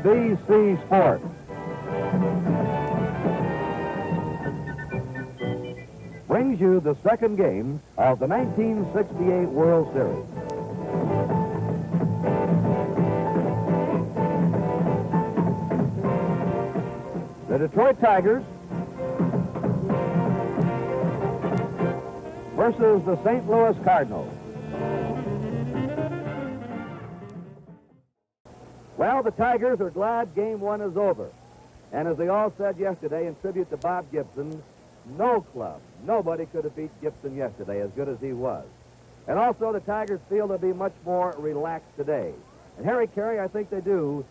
NBC Sports. Brings you the second game of the 1968 World Series. The Detroit Tigers versus the St. Louis Cardinals. Well, the Tigers are glad game one is over. And as they all said yesterday in tribute to Bob Gibson, no club, nobody could have beat Gibson yesterday, as good as he was. And also the Tigers feel they'll be much more relaxed today. And Harry Carey, I think they do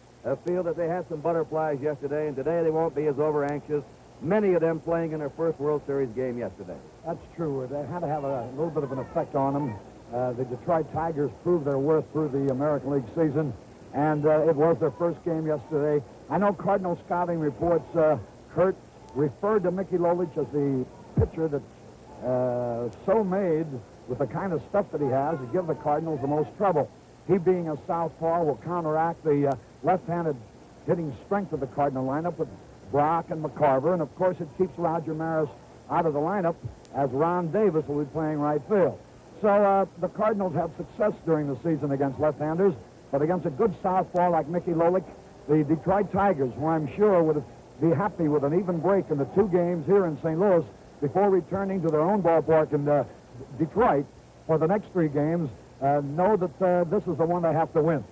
feel that they had some butterflies yesterday, and today they won't be as over-anxious, many of them playing in their first World Series game yesterday. That's true. They had to have a little bit of an effect on them. The Detroit Tigers proved their worth through the American League season, and it was their first game yesterday. I know Cardinal scouting reports, Kurt, referred to Mickey Lolich as the pitcher that's so made with the kind of stuff that he has to give the Cardinals the most trouble. He, being a southpaw, will counteract the left-handed hitting strength of the Cardinal lineup with Brock and McCarver, and of course it keeps Roger Maris out of the lineup, as Ron Davis will be playing right field. So the Cardinals have success during the season against left-handers, but against a good southpaw like Mickey Lolich, the Detroit Tigers, who I'm sure would be happy with an even break in the two games here in St. Louis before returning to their own ballpark in Detroit for the next three games, know that this is the one they have to win.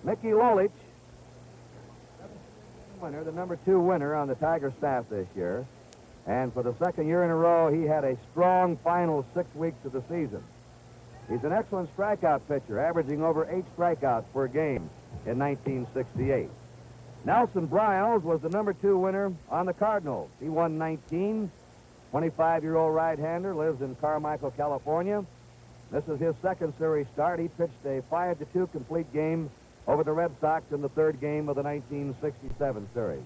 Mickey Lolich, winner, the number 2 winner on the Tiger staff this year. And for the second year in a row, he had a strong final 6 weeks of the season. He's an excellent strikeout pitcher, averaging over 8 strikeouts per game in 1968. Nelson Briles was the number 2 winner on the Cardinals. He won 19. 25-year-old right-hander, lives in Carmichael, California. This is his second series start. He pitched a 5-2 complete game over the Red Sox in the third game of the 1967 series.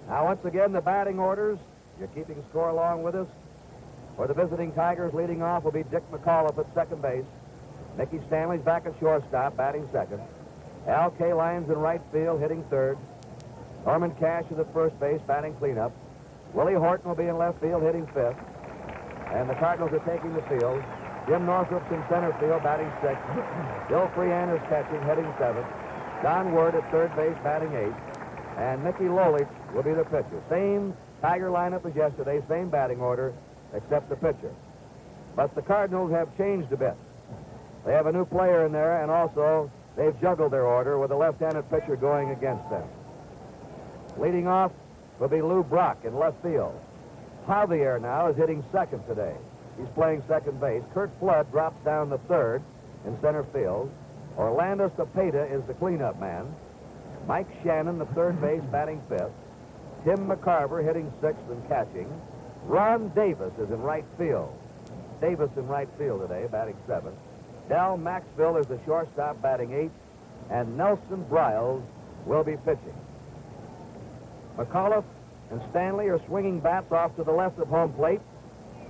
Now, once again, the batting orders. You're keeping score along with us. For the visiting Tigers, leading off will be Dick McAuliffe at second base. Mickey Stanley's back at shortstop, batting second. Al Kalines in right field, hitting third. Norman Cash is at first base, batting cleanup. Willie Horton will be in left field, hitting fifth. And the Cardinals are taking the field. Jim Northrup's in center field, batting sixth. Bill Freehan is catching, hitting seventh. Don Word at third base, batting eighth. And Mickey Lolich will be the pitcher. Same Tiger lineup as yesterday, same batting order, except the pitcher. But the Cardinals have changed a bit. They have a new player in there, and also they've juggled their order with a left-handed pitcher going against them. Leading off will be Lou Brock in left field. Javier now is hitting second today. He's playing second base. Kurt Flood drops down to third in center field. Orlando Cepeda is the cleanup man. Mike Shannon, the third base, batting fifth. Tim McCarver hitting sixth and catching. Ron Davis is in right field. Davis in right field today, batting seventh. Del Maxville is the shortstop, batting eighth. And Nelson Briles will be pitching. McAuliffe and Stanley are swinging bats off to the left of home plate.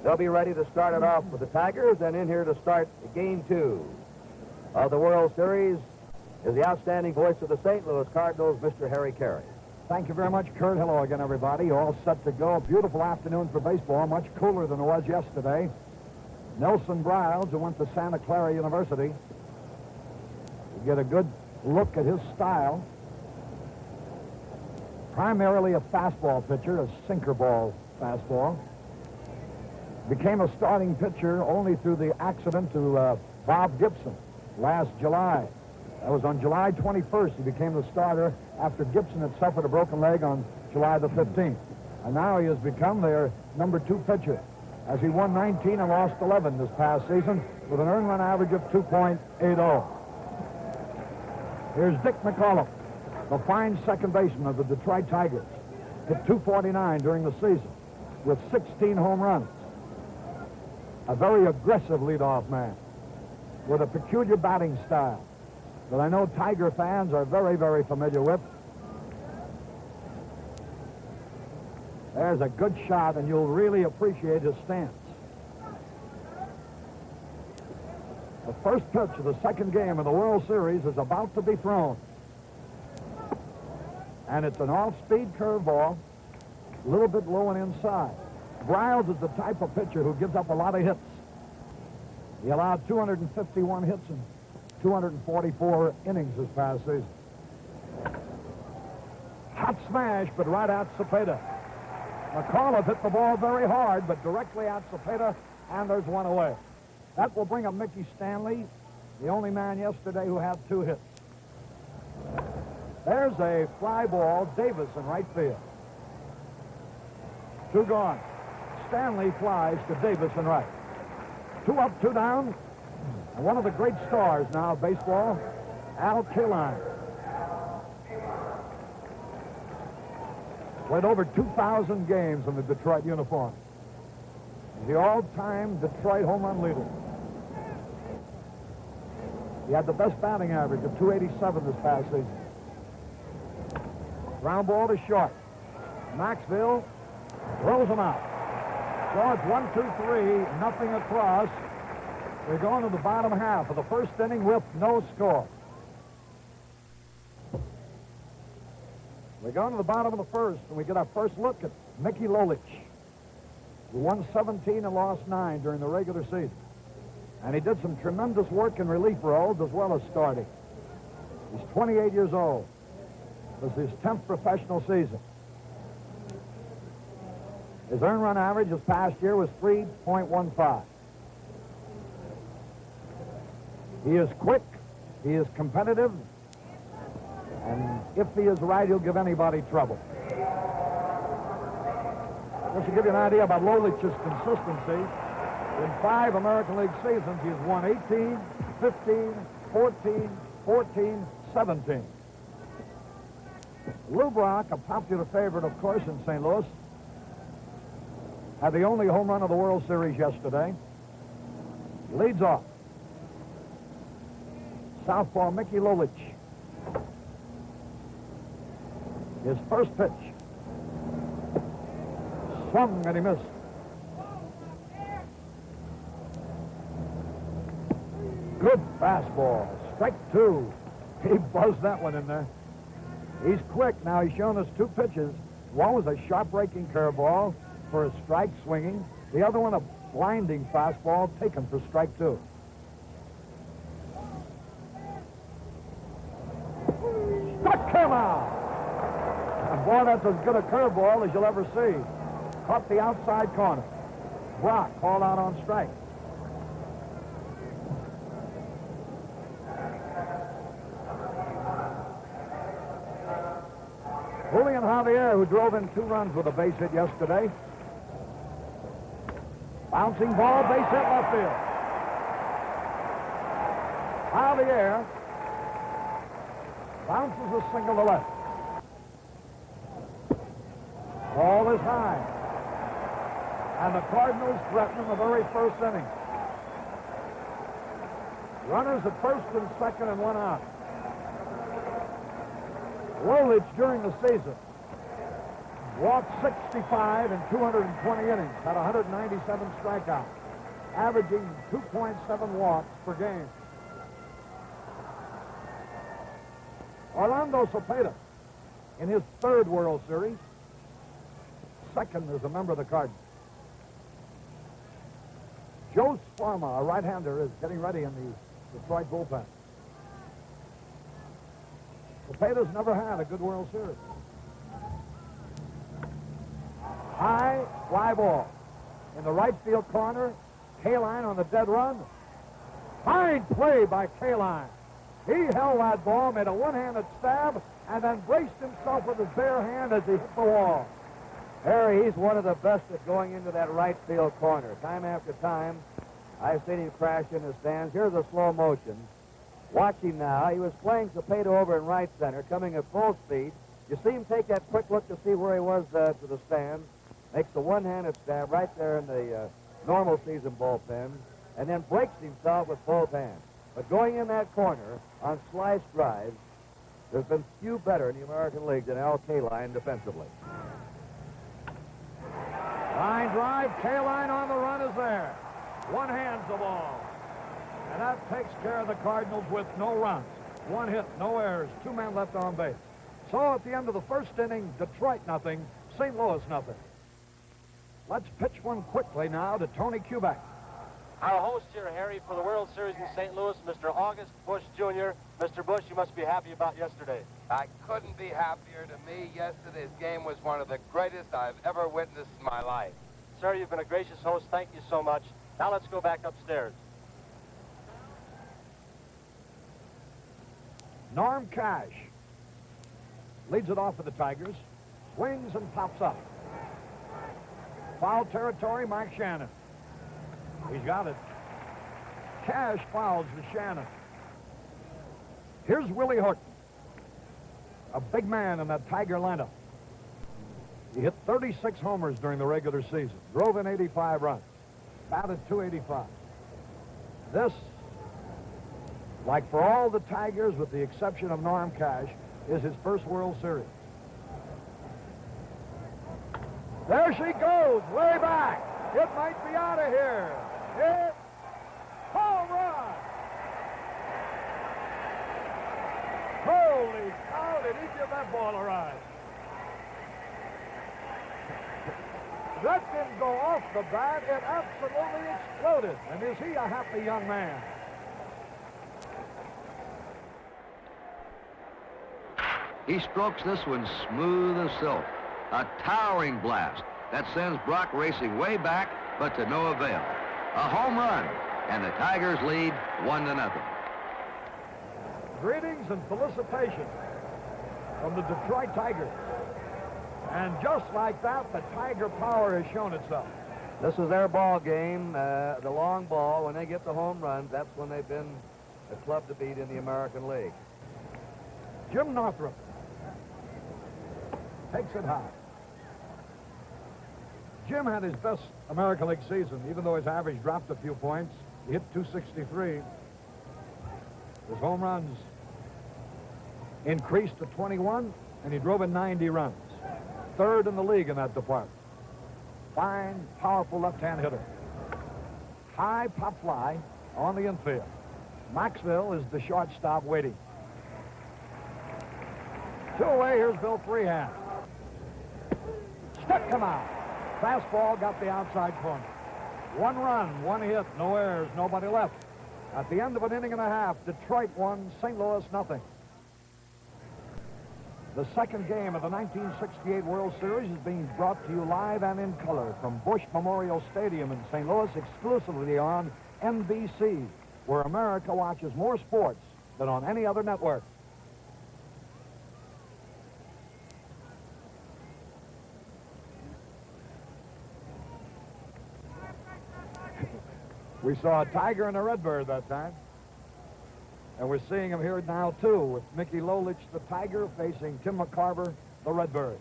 They'll be ready to start it off for the Tigers, and in here to start game 2 of the World Series is the outstanding voice of the St. Louis Cardinals, Mr. Harry Carey. Thank you very much, Kurt. Hello again, everybody. All set to go. A beautiful afternoon for baseball, much cooler than it was yesterday. Nelson Briles, who went to Santa Clara University. You get a good look at his style. Primarily a fastball pitcher, a sinker ball fastball. Became a starting pitcher only through the accident to Bob Gibson last July. That was on July 21st. He became the starter after Gibson had suffered a broken leg on July the 15th. And now he has become their number 2 pitcher, as he won 19 and lost 11 this past season with an earned run average of 2.80. Here's Dick McAuliffe, the fine second baseman of the Detroit Tigers. Hit .249 during the season with 16 home runs. A very aggressive leadoff man with a peculiar batting style that I know Tiger fans are very, very familiar with. There's a good shot, and you'll really appreciate his stance. The First pitch of the second game of the World Series is about to be thrown. And it's an off-speed curveball, a little bit low and inside. Briles is the type of pitcher who gives up a lot of hits. He allowed 251 hits in 244 innings this past season. Hot smash, but right at Cepeda. McAuliffe hit the ball very hard, but directly at Cepeda, and there's one away. That will bring up Mickey Stanley, the only man yesterday who had 2 hits. There's a fly ball, Davis in right field. 2 gone. Stanley flies to Davis in right. 2 up, 2 down. And one of the great stars now of baseball, Al Kaline. Played over 2,000 games in the Detroit uniform. He's the all-time Detroit home run leader. He had the best batting average of 287 this past season. Ground ball to short. Maxville throws him out. So it's 1, 2, 3, nothing across. We're going to the bottom half of the first inning with no score. We're going to the bottom of the first, and we get our first look at Mickey Lolich, who won 17 and lost 9 during the regular season. And he did some tremendous work in relief roles as well as starting. He's 28 years old. It was his 10th professional season. His earned run average this past year was 3.15. He is quick, he is competitive, and if he is right, he'll give anybody trouble. Just to give you an idea about Lolich's consistency, in 5 American League seasons, he has won 18, 15, 14, 14, 17. Lou Brock, a popular favorite, of course, in St. Louis, had the only home run of the World Series yesterday. Leads off. Southpaw Mickey Lolich. His first pitch. Swung and he missed. Good fastball. Strike 2. He buzzed that one in there. He's quick. Now he's shown us 2 pitches. One was a sharp breaking curveball for a strike swinging. The other one a blinding fastball taken for strike 2. Struck him out. And boy, that's as good a curveball as you'll ever see. Caught the outside corner. Brock called out on strike. Julian Javier, who drove in 2 runs with a base hit yesterday. Bouncing ball, base hit left field. Javier bounces a single to left. Ball is high. And the Cardinals threaten the very first inning. Runners at first and second and 1 out. Lolich during the season walked 65 in 220 innings, had 197 strikeouts, averaging 2.7 walks per game. Orlando Cepeda, in his 3rd World Series, 2nd as a member of the Cardinals. Joe Sparma, a right-hander, is getting ready in the Detroit bullpen. Cepeda's never had a good World Series. High fly ball in the right field corner. Kaline on the dead run. Fine play by Kaline. He held that ball, made a one-handed stab, and then braced himself with his bare hand as he hit the wall. Harry, he's one of the best at going into that right field corner. Time after time, I've seen him crash in the stands. Here's a slow motion. Watch him now. He was playing Cepeda over in right center, coming at full speed. You see him take that quick look to see where he was to the stand. Makes the one-handed stab right there in the normal season bullpen, and then breaks himself with both hands. But going in that corner on slice drives, there's been few better in the American League than Al Kaline defensively. Line drive, Kaline on the run is there. One hands the ball. And that takes care of the Cardinals with no runs. 1 hit, no errors, 2 men left on base. So at the end of the first inning, Detroit nothing, St. Louis nothing. Let's pitch one quickly now to Tony Kubek. Our host here, Harry, for the World Series in St. Louis, Mr. August Busch Jr. Mr. Busch, you must be happy about yesterday. I couldn't be happier. To me, yesterday's game was one of the greatest I've ever witnessed in my life. Sir, you've been a gracious host. Thank you so much. Now let's go back upstairs. Norm Cash leads it off for the Tigers, swings and pops up. Foul territory, Mark Shannon. He's got it. Cash fouls to Shannon. Here's Willie Horton, a big man in that Tiger lineup. He hit 36 homers during the regular season, drove in 85 runs, batted .285. This, like for all the Tigers with the exception of Norm Cash, is his first World Series. There she goes, way back. It might be out of here. It's home run. Holy cow, did he give that ball a ride? That didn't go off the bat. It absolutely exploded. And is he a happy young man? He strokes this one smooth as silk. A towering blast that sends Brock racing way back, but to no avail. A home run, and the Tigers lead 1-0. Greetings and felicitations from the Detroit Tigers. And just like that, the Tiger power has shown itself. This is their ball game, the long ball. When they get the home runs, that's when they've been the club to beat in the American League. Jim Northrup takes it high. Jim had his best American League season, even though his average dropped a few points. He hit .263. His home runs increased to 21, and he drove in 90 runs. Third in the league in that department. Fine, powerful left-hand hitter. High pop fly on the infield. Maxwell is the shortstop waiting. 2 away, here's Bill Freehand. Struck him out. Fastball got the outside corner. 1 run, 1 hit, no errors, nobody left. At the end of an inning and a half, Detroit won, St. Louis nothing. The second game of the 1968 World Series is being brought to you live and in color from Busch Memorial Stadium in St. Louis, exclusively on NBC, where America watches more sports than on any other network. We saw a Tiger and a Redbird that time. And we're seeing him here now, too, with Mickey Lolich, the Tiger, facing Tim McCarver, the Redbird.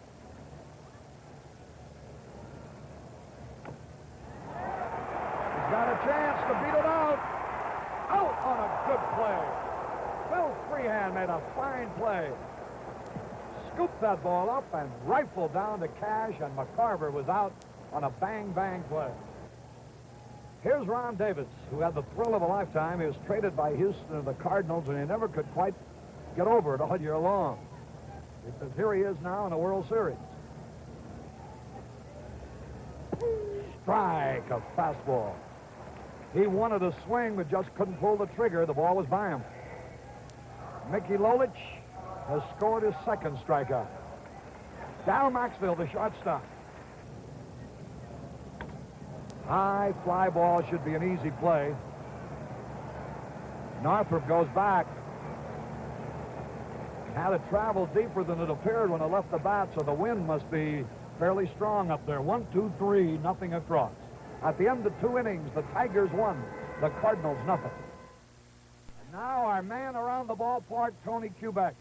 He's got a chance to beat it out. Out on a good play. Bill Freehand made a fine play. Scooped that ball up and rifled down to Cash, and McCarver was out on a bang-bang play. Here's Ron Davis, who had the thrill of a lifetime. He was traded by Houston to the Cardinals, and he never could quite get over it all year long. Because here he is now in the World Series. Strike, a fastball. He wanted a swing, but just couldn't pull the trigger. The ball was by him. Mickey Lolich has scored his second strikeout. Darryl Maxfield, the shortstop. High fly ball should be an easy play. Northrup goes back. Had it traveled deeper than it appeared when it left the bat, so the wind must be fairly strong up there. 1, 2, 3, nothing across. At the end of 2 innings, the Tigers won, the Cardinals nothing. And now our man around the ballpark, Tony Kubek.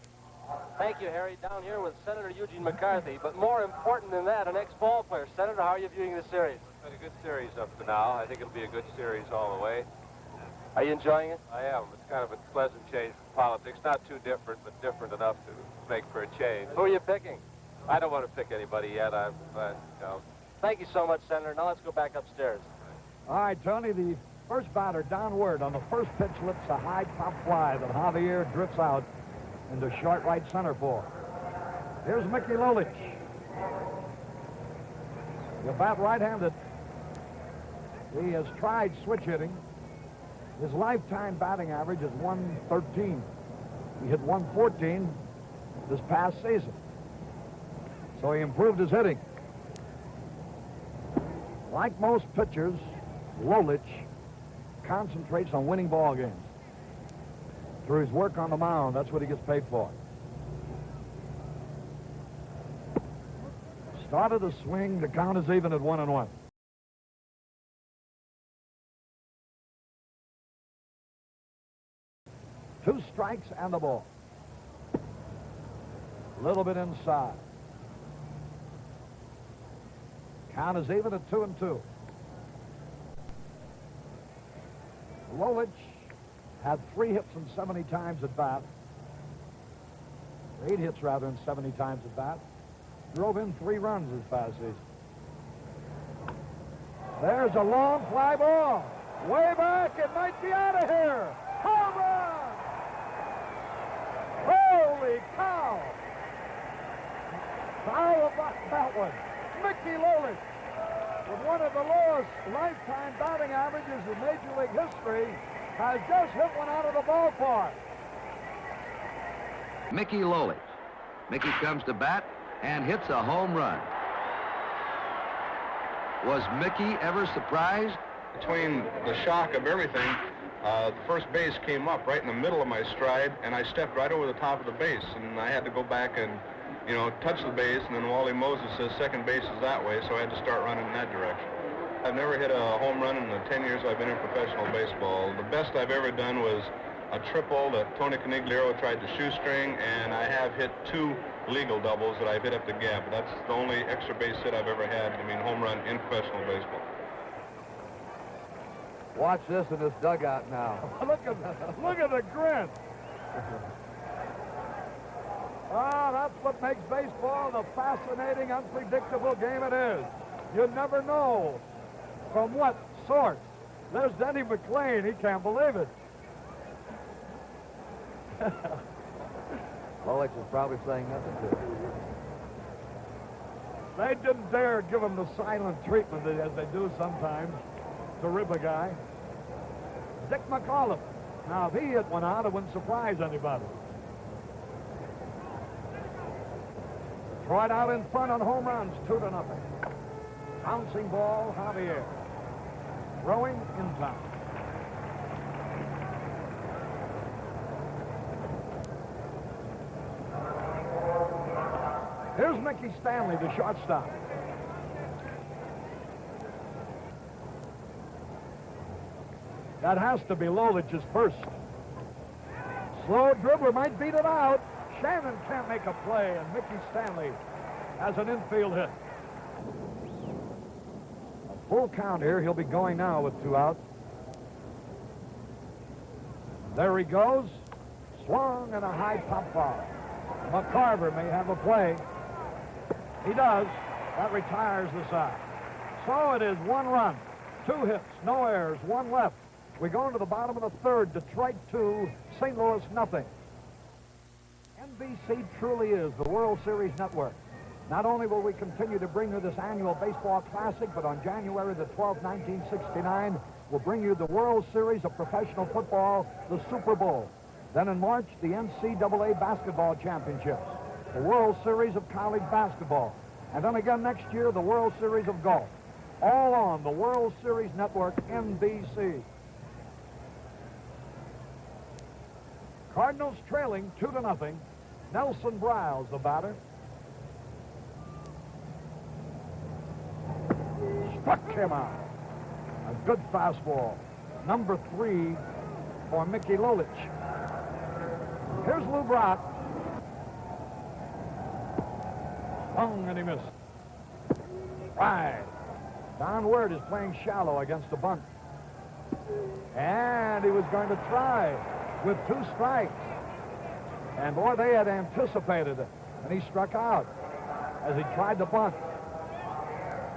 Thank you, Harry. Down here with Senator Eugene McCarthy. But more important than that, an ex-ball player. Senator, how are you viewing this series? It's been a good series up to now. I think it'll be a good series all the way. Are you enjoying it? I am. It's kind of a pleasant change from politics. Not too different, but different enough to make for a change. Who are you picking? I don't want to pick anybody yet. Thank you so much, Senator. Now let's go back upstairs. All right, Tony, the First batter, downward on the first pitch, lifts a high pop fly that Javier drifts out into short right center for. Here's Mickey Lolich. He'll bat right-handed. He has tried switch hitting. His lifetime batting average is 113. He hit 114 this past season. So he improved his hitting. Like most pitchers, Lolich concentrates on winning ball games. Through his work on the mound, that's what he gets paid for. Started the swing. The count is even at 1-1. Two strikes and the ball. A little bit inside. Count is even at 2-2. Lolich had 3 hits and 70 times at bat. 8 hits, rather, and 70 times at bat. Drove in 3 runs this past season. There's a long fly ball. Way back. It might be out of here. Home run! Holy cow! How about that one? Mickey Lolich, with one of the lowest lifetime batting averages in Major League history, has just hit one out of the ballpark. Mickey Lolich. Mickey comes to bat and hits a home run. Was Mickey ever surprised? Between the shock of everything, the first base came up right in the middle of my stride, and I stepped right over the top of the base, and I had to go back and, you know, touch the base, and then Wally Moses says second base is that way, so I had to start running in that direction. I've never hit a home run in the 10 years I've been in professional baseball. The best I've ever done was a triple that Tony Conigliaro tried to shoestring, and I have hit 2 legal doubles that I've hit up the gap. That's the only extra base hit I've ever had, home run in professional baseball. Watch this in this dugout now. Look at the grin. Oh, that's what makes baseball the fascinating, unpredictable game it is. You never know from what source. There's Denny McLain. He can't believe it. Lolich is probably saying nothing to it. They didn't dare give him the silent treatment as they do sometimes to rib a guy. Dick McAuliffe. Now, if he hit one out, it wouldn't surprise anybody. Detroit out in front on home runs, 2-0. Bouncing ball, Javier. Throwing in time. Here's Mickey Stanley, the shortstop. That has to be Lolich's first. Slow dribbler might beat it out. Shannon can't make a play, and Mickey Stanley has an infield hit. A full count here. He'll be going now with 2 out. There he goes. Swung and a high pop foul. McCarver may have a play. He does. That retires the side. So it is 1 run, 2 hits, no errors, 1 left. We go into the bottom of the 3rd. Detroit 2, St. Louis nothing. NBC truly is the World Series network. Not only will we continue to bring you this annual baseball classic, but on January the 12th, 1969, we'll bring you the World Series of professional football, the Super Bowl. Then in March, the NCAA basketball championships, the World Series of college basketball, and then again next year, the World Series of golf. All on the World Series network, NBC. Cardinals trailing 2-0. Nelson Briles, the batter. Struck him out. A good fastball. Number 3 for Mickey Lolich. Here's Lou Brock. Swung and he missed. Right. Downward is playing shallow against the bunt. And he was going to try with 2 strikes. And boy, they had anticipated it. And he struck out as he tried to bunt.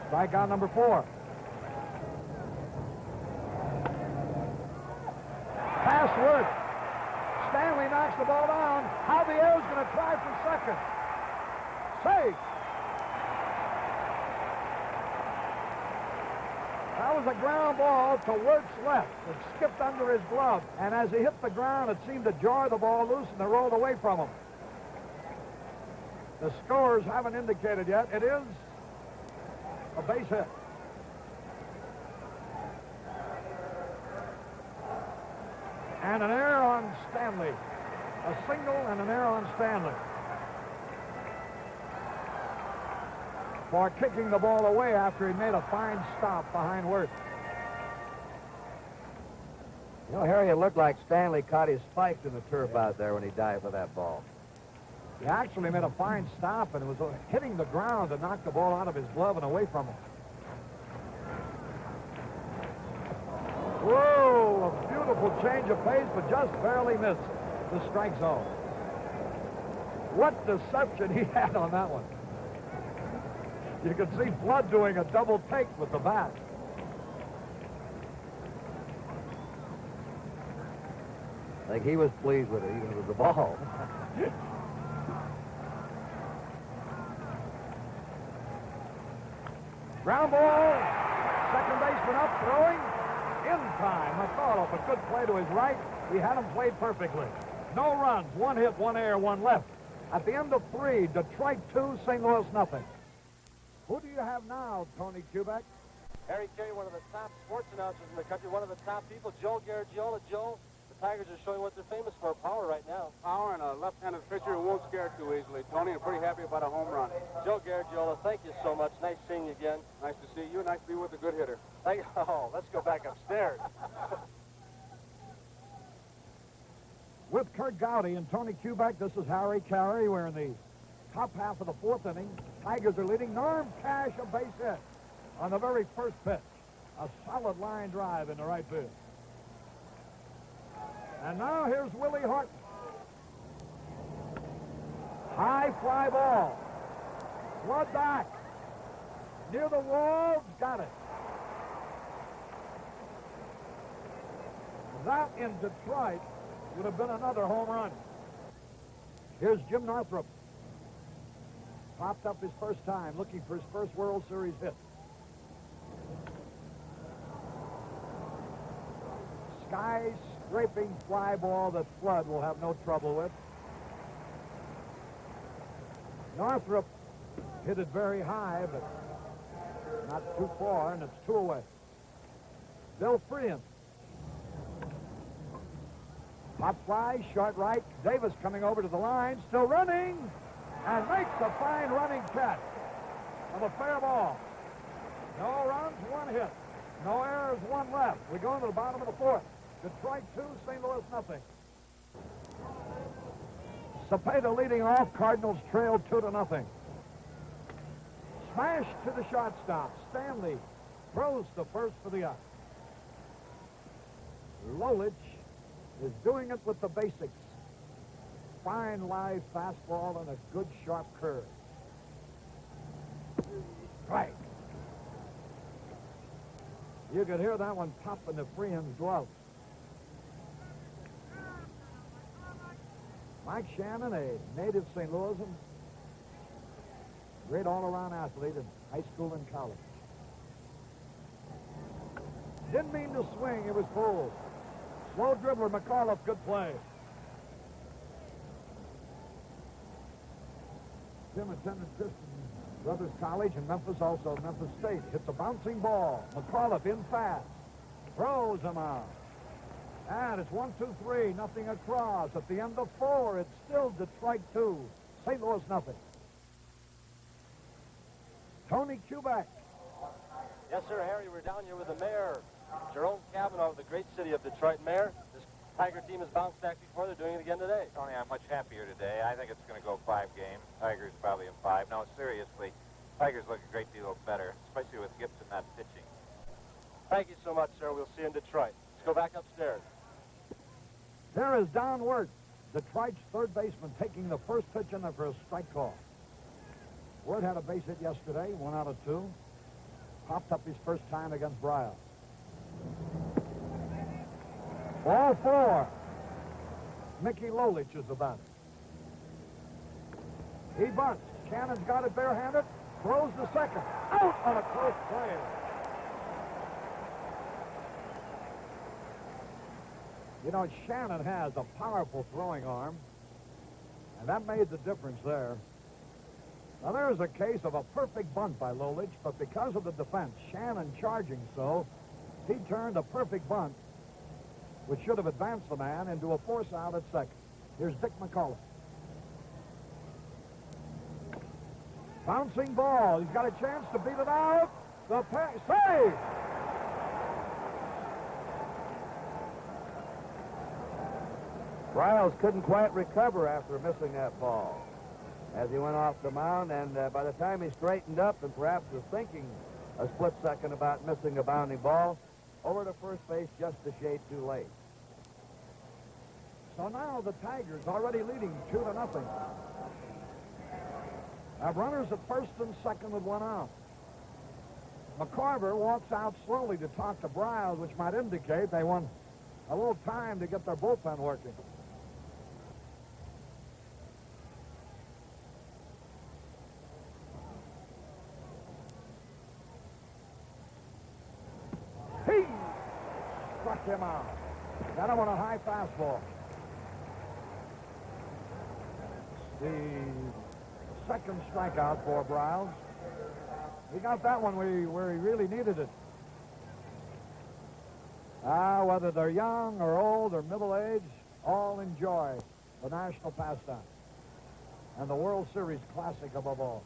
Strikeout number 4. Worth. Stanley knocks the ball down. Javier's going to try for second. Safe. That was a ground ball to Wirt's left. It skipped under his glove. And as he hit the ground, it seemed to jar the ball loose and it rolled away from him. The scores haven't indicated yet. It is a base hit. And an error on Stanley. A single and an error on Stanley. For kicking the ball away after he made a fine stop behind Wirth. You know, Harry, it looked like Stanley caught his spikes in the turf out there when he dived for that ball. He actually made a fine stop and it was hitting the ground to knock the ball out of his glove and away from him. Whoa, a beautiful change of pace, but just barely missed the strike zone. What deception he had on that one. You could see Flood doing a double take with the bat. I think he was pleased with it, even with the ball. Ground ball. Second baseman up, throwing. In time. McAuliffe, a good play to his right. He had him played perfectly. No runs. One hit, one error, one left. At the end of 3, Detroit 2, St. Louis nothing. Who do you have now, Tony Kubek? Harry Carey, one of the top sports announcers in the country, one of the top people, Joe Garagiola. Joe, the Tigers are showing what they're famous for, power right now. Power and a left-handed pitcher who won't scare too easily. Tony, I'm pretty happy about a home run. Joe Garagiola, thank you so much. Nice seeing you again. Nice to see you. Nice to be with a good hitter. Thank you. Oh, let's go back upstairs. With Kurt Gowdy and Tony Kubek, this is Harry Carey. We're in the top half of the 4th inning. Tigers are leading. Norm Cash, a base hit on the very first pitch. A solid line drive in the right field. And now here's Willie Horton. High fly ball. Flood back. Near the wall, got it. That in Detroit would have been another home run. Here's Jim Northrup. Popped up his first time, looking for his first World Series hit. Sky-scraping fly ball that Flood will have no trouble with. Northrup hit it very high, but not too far, and it's 2 away. Bill Freehan. Pop fly, short right. Davis coming over to the line, still running, and makes a fine running catch of a fair ball. No runs, 1 hit. No errors, 1 left. We go into the bottom of the 4th. Detroit 2, St. Louis nothing. Cepeda leading off. Cardinals trail 2-0. Smash to the shortstop. Stanley throws the first for the out. Lolich is doing it with the basics. Fine live fastball and a good sharp curve. Strike. You could hear that one pop in the Freehan's glove. Mike Shannon, a native St. Louisan, great all-around athlete in high school and college. Didn't mean to swing, it was pulled. Slow dribbler, McAuliffe, good play. Jim attended Christian Brothers College in Memphis, also Memphis State. Hits a bouncing ball. McAuliffe in fast. Throws him out. And it's 1-2-3, nothing across. At the end of 4, it's still Detroit 2, St. Louis nothing. Tony Kubek. Yes, sir, Harry, we're down here with the mayor, Jerome Kavanaugh of the great city of Detroit. Mayor, this Tiger team has bounced back before. They're doing it again today. Tony, I'm much happier today. I think it's going to go 5 games. Tigers probably in 5. No, seriously, Tigers look a great deal better, especially with Gibson not pitching. Thank you so much, sir. We'll see you in Detroit. Let's go back upstairs. There is Don Wirth, Detroit's third baseman, taking the first pitch in there for a strike call. Wirth had a base hit yesterday, 1 out of 2. Popped up his first time against Briles. Ball 4. Mickey Lolich is the batter. He bunts. Shannon's got it barehanded. Throws the second. Out on a close play. You know, Shannon has a powerful throwing arm, and that made the difference there. Now, there's a case of a perfect bunt by Lolich, but because of the defense, Shannon charging so, he turned a perfect bunt, which should have advanced the man, into a force out at second. Here's Dick McCullough. Bouncing ball. He's got a chance to beat it out. The pass. Save! Briles couldn't quite recover after missing that ball as he went off the mound, and by the time he straightened up and perhaps was thinking a split second about missing a bounding ball, over to first base just a shade too late. So now the Tigers already leading 2-0. Have runners at first and second with one out. McCarver walks out slowly to talk to Briles, which might indicate they want a little time to get their bullpen working. He struck him out. Got him on a high fastball. The second strikeout for Briles. He got that one where he really needed it. Whether they're young or old or middle-aged, all enjoy the national pastime and the World Series Classic above all.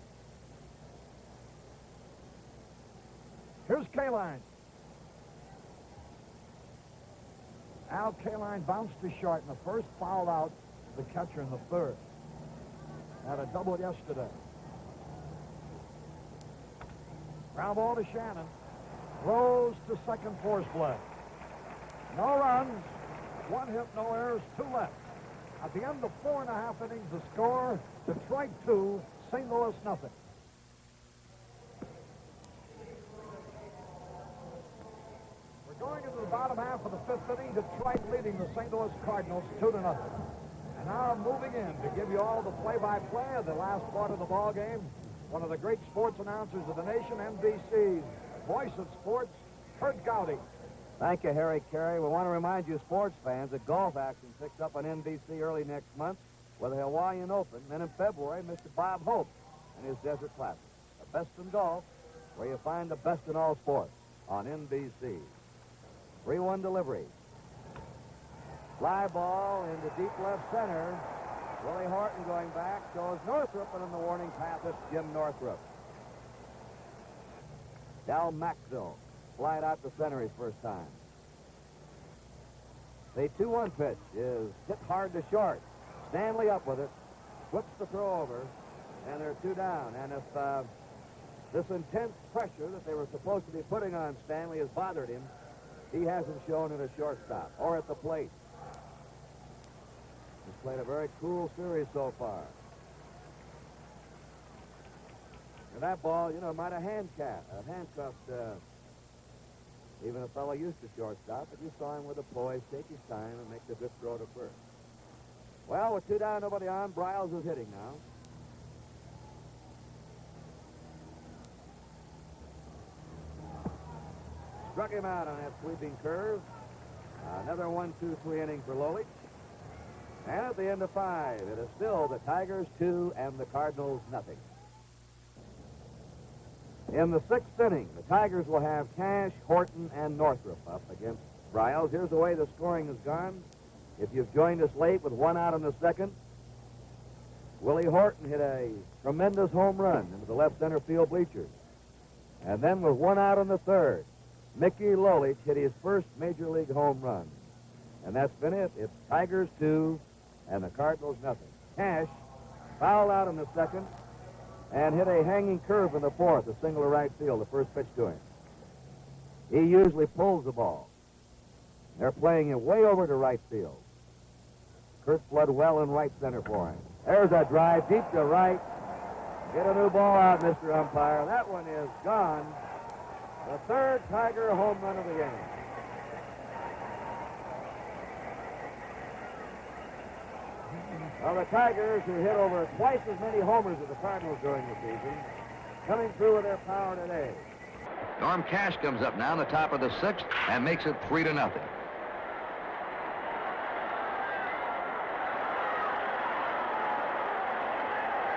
Here's Kaline. Al Kaline bounced to short in the first, fouled out the catcher in the third. Had a double yesterday. Ground ball to Shannon. Throws to second, force play. No runs, one hit, no errors, 2 left. At the end of 4.5 innings, the score, Detroit 2, St. Louis nothing. We're going into the bottom half of the 5th inning, Detroit leading the St. Louis Cardinals 2-0. And now moving in to give you all the play-by-play of the last part of the ball game, one of the great sports announcers of the nation, NBC's voice of sports, Curt Gowdy. Thank you, Harry Carey. We want to remind you sports fans that golf action picks up on NBC early next month with the Hawaiian Open. And in February, Mr. Bob Hope and his Desert Classic. The best in golf, where you find the best in all sports on NBC. 3-1 delivery. Fly ball into deep left center. Willie Horton going back, shows Northrup, and in the warning path, it's Jim Northrup. Del Maxville flied out to center his first time. The 2-1 pitch is hit hard to short. Stanley up with it, flips the throw over, and they're 2 down. And if this intense pressure that they were supposed to be putting on Stanley has bothered him, he hasn't shown at a shortstop or at the plate. He's played a very cool series so far. And that ball, you know, might have handcuffed even a fellow used to shortstop, but you saw him with a poise, take his time, and make the good throw to first. Well, with 2 down, nobody on, Briles is hitting now. Struck him out on that sweeping curve. Another 1-2-3 inning for Lolich. And at the end of 5, it is still the Tigers 2 and the Cardinals nothing. In the 6th inning, the Tigers will have Cash, Horton, and Northrup up against Briles. Here's the way the scoring has gone. If you've joined us late with 1 out in the 2nd, Willie Horton hit a tremendous home run into the left center field bleachers. And then with 1 out in the 3rd, Mickey Lolich hit his first major league home run. And that's been it. It's Tigers 2 and the Cardinals nothing. Cash fouled out in the 2nd and hit a hanging curve in the 4th, a single to right field, the first pitch to him. He usually pulls the ball. They're playing it way over to right field. Curt Flood well in right center for him. There's a drive deep to right. Get a new ball out, Mr. Umpire. That one is gone. The 3rd Tiger home run of the game. Well, the Tigers, who hit over twice as many homers as the Cardinals during the season, coming through with their power today. Norm Cash comes up now in the top of the sixth and makes it 3-0.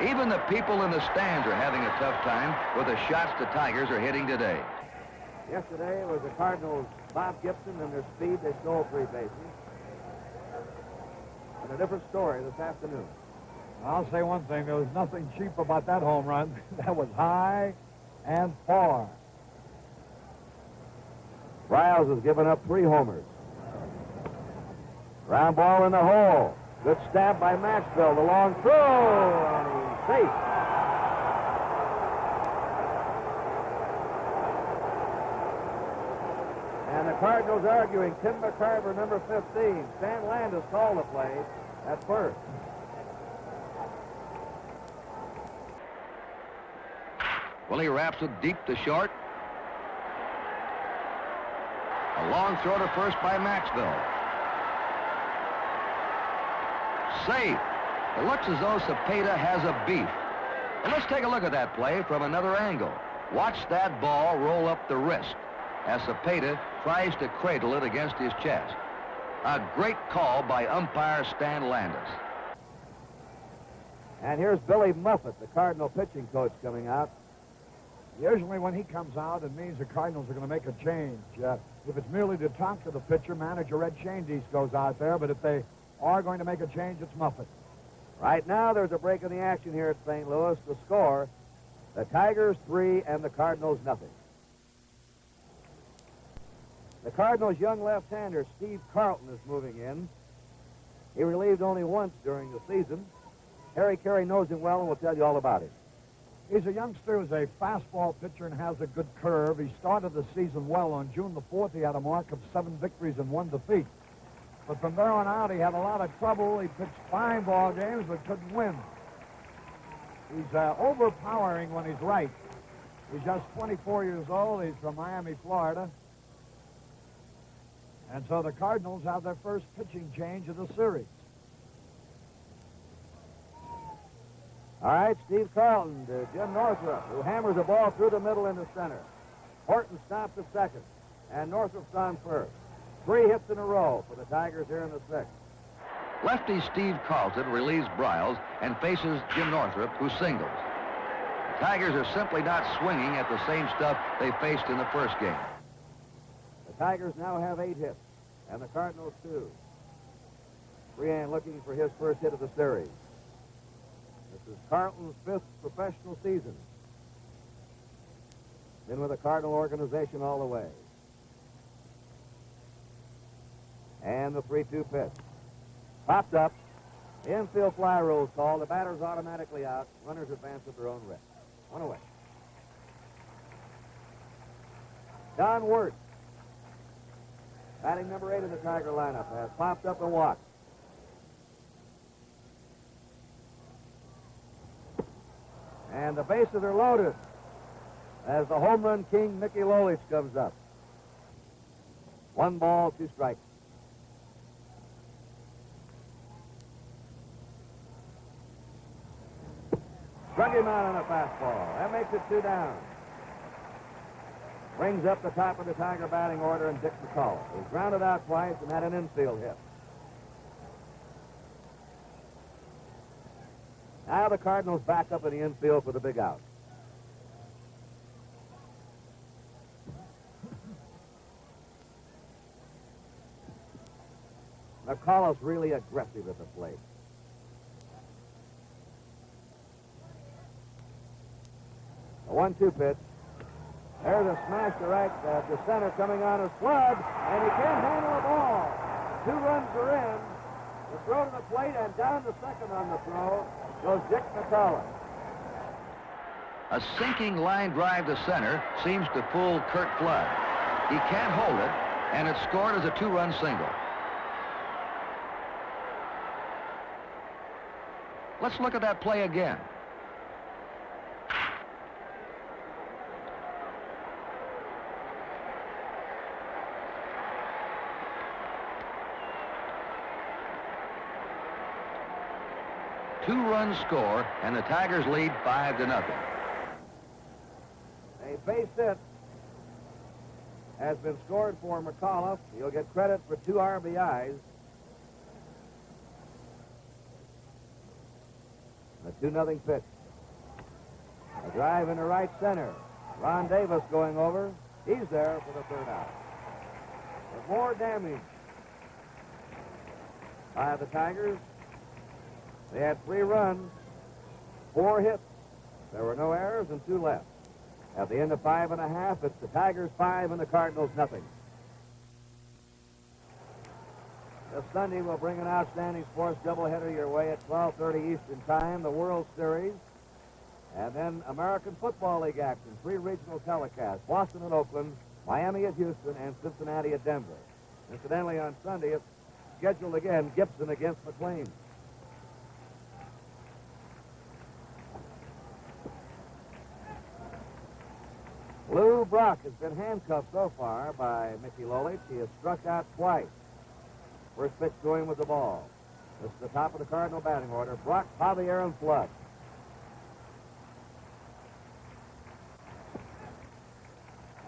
Even the people in the stands are having a tough time with the shots the Tigers are hitting today. Yesterday was the Cardinals' Bob Gibson and their speed. They stole 3 bases. And a different story this afternoon. I'll say one thing. There was nothing cheap about that home run. That was high and far. Riles has given up 3 homers. Ground ball in the hole. Good stab by Maxwell. The long throw, and he's safe. And the Cardinals arguing. Tim McCarver, number 15. Stan Landis called the play at first. Well, he wraps it deep to short. A long throw to first by Maxwell. Safe. It looks as though Cepeda has a beef. And let's take a look at that play from another angle. Watch that ball roll up the wrist as Cepeda tries to cradle it against his chest. A great call by umpire Stan Landis. And here's Billy Muffet, the Cardinal pitching coach, coming out. Usually when he comes out, it means the Cardinals are going to make a change. If it's merely to talk to the pitcher, manager Ed Shandies goes out there, but if they are going to make a change, it's Muffet. Right now, there's a break in the action here at St. Louis. The score, the Tigers 3 and the Cardinals nothing. The Cardinals' young left-hander, Steve Carlton, is moving in. He relieved only once during the season. Harry Carey knows him well and will tell you all about it. He's a youngster who's a fastball pitcher and has a good curve. He started the season well. On June the 4th, he had a mark of 7 victories and 1 defeat. But from there on out, he had a lot of trouble. He pitched fine ball games but couldn't win. He's overpowering when he's right. He's just 24 years old. He's from Miami, Florida. And so the Cardinals have their first pitching change of the series. All right, Steve Carlton to Jim Northrup, who hammers a ball through the middle into center. Horton stops at second, and Northrup's on first. 3 hits in a row for the Tigers here in the 6th. Lefty Steve Carlton relieves Briles and faces Jim Northrup, who singles. The Tigers are simply not swinging at the same stuff they faced in the first game. The Tigers now have 8 hits, and the Cardinals 2. Freehan looking for his first hit of the series. This is Carlton's 5th professional season. Been with the Cardinal organization all the way. And the 3-2 pitch. Popped up. The infield fly rule called. The batter's automatically out. Runners advance at their own risk. 1 away. Don Wirtz, batting number 8 in the Tiger lineup, has popped up and walked. And the bases are loaded as the home run king, Mickey Lolich, comes up. 1 ball, 2 strikes. Struck him out on a fastball. That makes it 2 down. Brings up the top of the Tiger batting order and Dick McCullough. He's grounded out twice and had an infield hit. Now the Cardinals back up in the infield for the big out. McCullough's really aggressive at the plate. A 1-2 pitch. There's a smash to right to center coming on a slug, and he can't handle the ball. 2 runs are in. The throw to the plate and down to second on the throw goes Dick McCullough. A sinking line drive to center seems to fool Curt Flood. He can't hold it, and it's scored as a 2-run single. Let's look at that play again. 2-run score, and the Tigers lead 5-0. A base hit has been scored for McAuliffe. He'll get credit for 2 RBIs. A 2-0 pitch. A drive into right center. Ron Davis going over. He's there for the 3rd out. With more damage by the Tigers. They had 3 runs, 4 hits. There were no errors and 2 left. At the end of 5 1/2, it's the Tigers 5 and the Cardinals nothing. This Sunday we'll bring an outstanding sports doubleheader your way at 12:30 Eastern Time, the World Series, and then American Football League action, 3 regional telecasts, Boston and Oakland, Miami at Houston, and Cincinnati at Denver. Incidentally, on Sunday, it's scheduled again, Gibson against McLean. Lou Brock has been handcuffed so far by Mickey Lolich. He has struck out twice. First pitch going with the ball. This is the top of the Cardinal batting order. Brock, Javier, and Flood.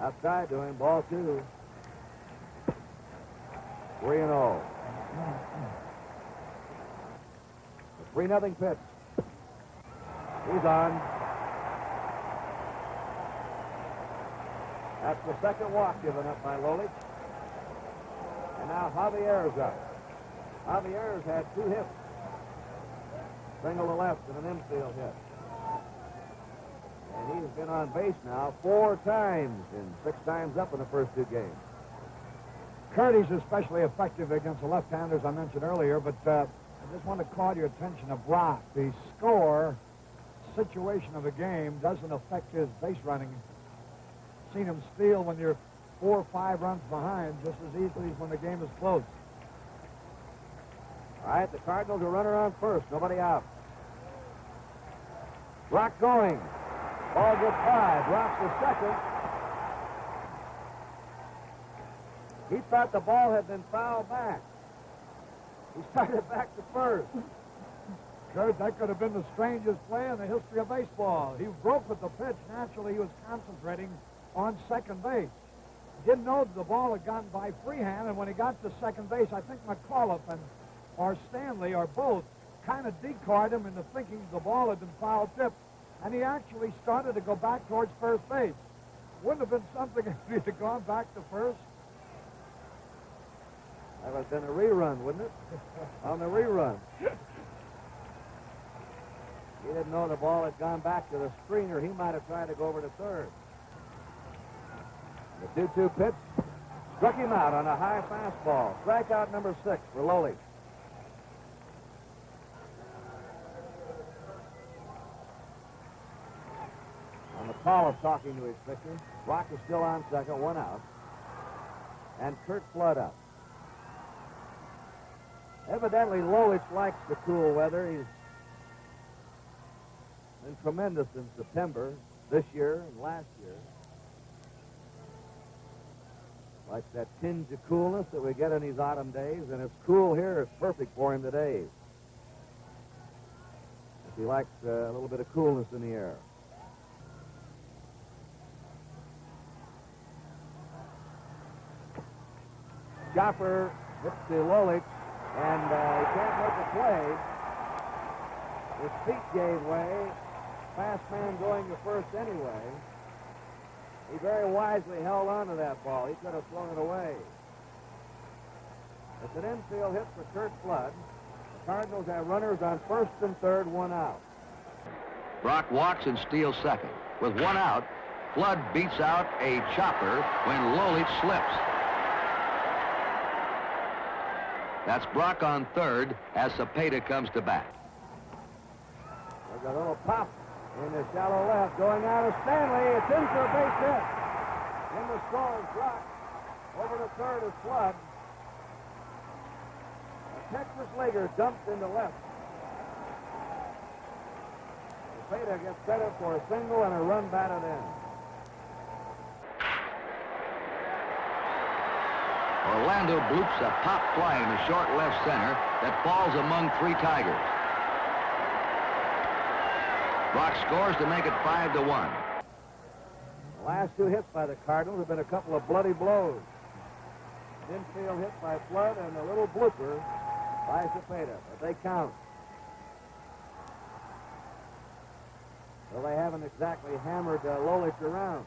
Outside doing ball 2. 3-0. The 3-0 pitch. He's on. That's the second walk given up by Lolich. And now Javier's up. Javier's had 2 hits. Single to left and an infield hit. And he's been on base now 4 times and 6 times up in the first 2 games. Curdy's especially effective against the left-handers I mentioned earlier, but I just want to call your attention to Brock. The score situation of a game doesn't affect his base running. Seen him steal when you're 4 or 5 runs behind just as easily as when the game is close. All right, the Cardinals are runner on first. Nobody out. Brock going. Ball gets high. Drops the second. He thought the ball had been fouled back. He started back to first. Kurt, that could have been the strangest play in the history of baseball. He broke with the pitch. Naturally, he was concentrating on second base. Didn't know that the ball had gotten by freehand, and when he got to second base, I think McAuliffe or Stanley or both kind of decoyed him into thinking the ball had been foul tipped, and he actually started to go back towards first base. Wouldn't have been something if he had gone back to first. That would have been a rerun, wouldn't it? On the rerun. He didn't know the ball had gone back to the screener. He might have tried to go over to third. The 2-2 pitch struck him out on a high fastball. Strikeout number 6 for Lolich. On the call of talking to his pitcher, Brock is still on second, 1 out. And Curt Flood up. Evidently, Lolich likes the cool weather. He's been tremendous in September this year and last year. Likes that tinge of coolness that we get in these autumn days, and it's cool here. It's perfect for him today. He likes a little bit of coolness in the air. Chopper hits to Lolich, and he can't make a play. His feet gave way. Fast man going to first anyway. He very wisely held on to that ball. He could have thrown it away. It's an infield hit for Curt Flood. The Cardinals have runners on first and third, 1 out. Brock walks and steals second. With 1 out, Flood beats out a chopper when Lolich slips. That's Brock on third as Cepeda comes to bat. There's a little pop in the shallow left. Going out of Stanley. It's in for a base hit. In the score is Brock. Over to third is Flood. A Texas leaguer dumped into left. Cepeda gets credit for a single and a run batted in. Orlando bloops a pop fly in the short left center that falls among 3 Tigers. Brock scores to make it 5-1. The last two hits by the Cardinals have been a couple of bloody blows. Infield hit by Flood and a little blooper by Cepeda, but they count. Well, they haven't exactly hammered Lolich around.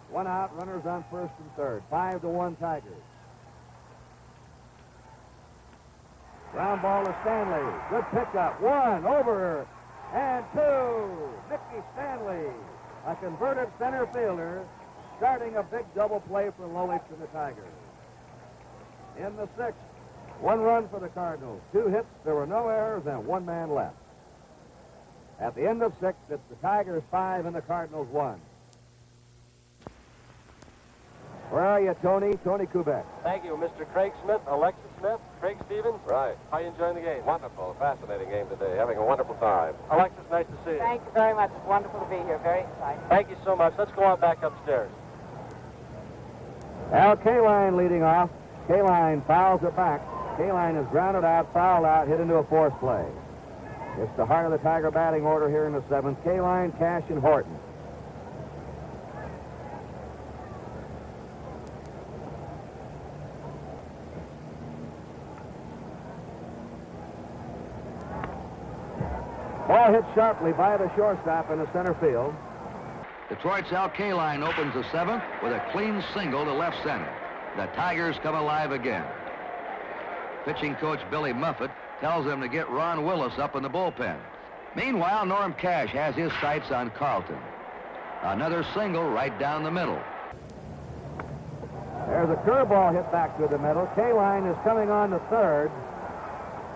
One out, runners on first and third. 5-1 Tigers. Ground ball to Stanley. Good pickup. One, over, and two. Mickey Stanley, a converted center fielder, starting a big double play for Lolich and the Tigers. In the sixth, one run for the Cardinals. Two hits, there were no errors, and one man left. At the end of six, it's the Tigers 5 and the Cardinals 1. Where are you, Tony? Tony Kubek. Thank you, Mr. Craig Smith, Alexis Smith, Craig Stevens. Right. How are you enjoying the game? Wonderful. Fascinating game today. Having a wonderful time. Alexis, nice to see you. Thank you very much. It's wonderful to be here. Very exciting. Thank you so much. Let's go on back upstairs. Al Kaline leading off. Kaline fouls it back. Kaline is grounded out, fouled out, hit into a force play. It's the heart of the Tiger batting order here in the seventh. Kaline, Cash, and Horton. Ball hit sharply by the shortstop in the center field. Detroit's Al Kaline opens the seventh with a clean single to left center. The Tigers come alive again. Pitching coach Billy Muffet tells them to get Ron Willis up in the bullpen. Meanwhile, Norm Cash has his sights on Carlton. Another single right down the middle. There's a curveball hit back to the middle. Kaline is coming on to third.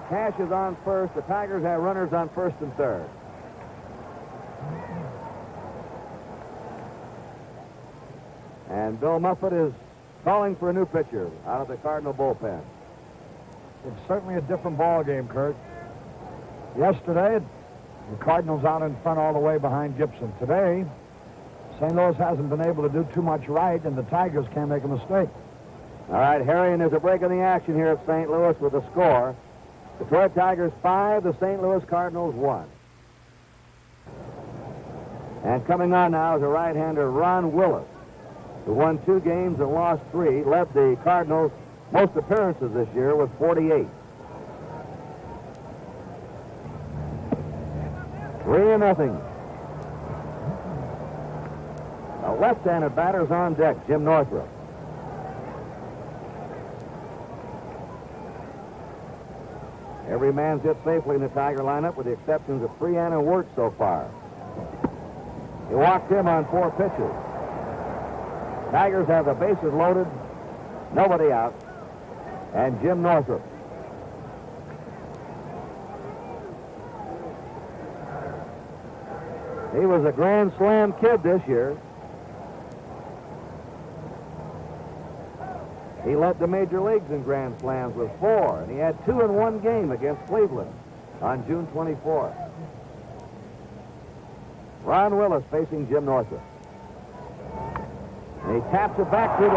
Cash is on first. The Tigers have runners on first and third. And Bill Muffet is calling for a new pitcher out of the Cardinal bullpen. It's certainly a different ball game, Kurt. Yesterday, the Cardinals out in front all the way behind Gibson. Today, St. Louis hasn't been able to do too much right, and the Tigers can't make a mistake. All right, Harry, and there's a break in the action here at St. Louis with a score. Detroit Tigers 5, the St. Louis Cardinals 1. And coming on now is a right-hander, Ron Willis, who won 2 games and lost 3, led the Cardinals most appearances this year with 48. 3-0. A left-handed batter's on deck, Jim Northrup. Every man's hit safely in the Tiger lineup with the exceptions of Freehan and Wirt so far. He walked him on 4 pitches. Tigers have the bases loaded, nobody out, and Jim Northrup. He was a Grand Slam kid this year. He led the major leagues in Grand Slams with 4, and he had 2 in 1 game against Cleveland on June 24th. Ron Willis facing Jim Northrup. And he taps it back to the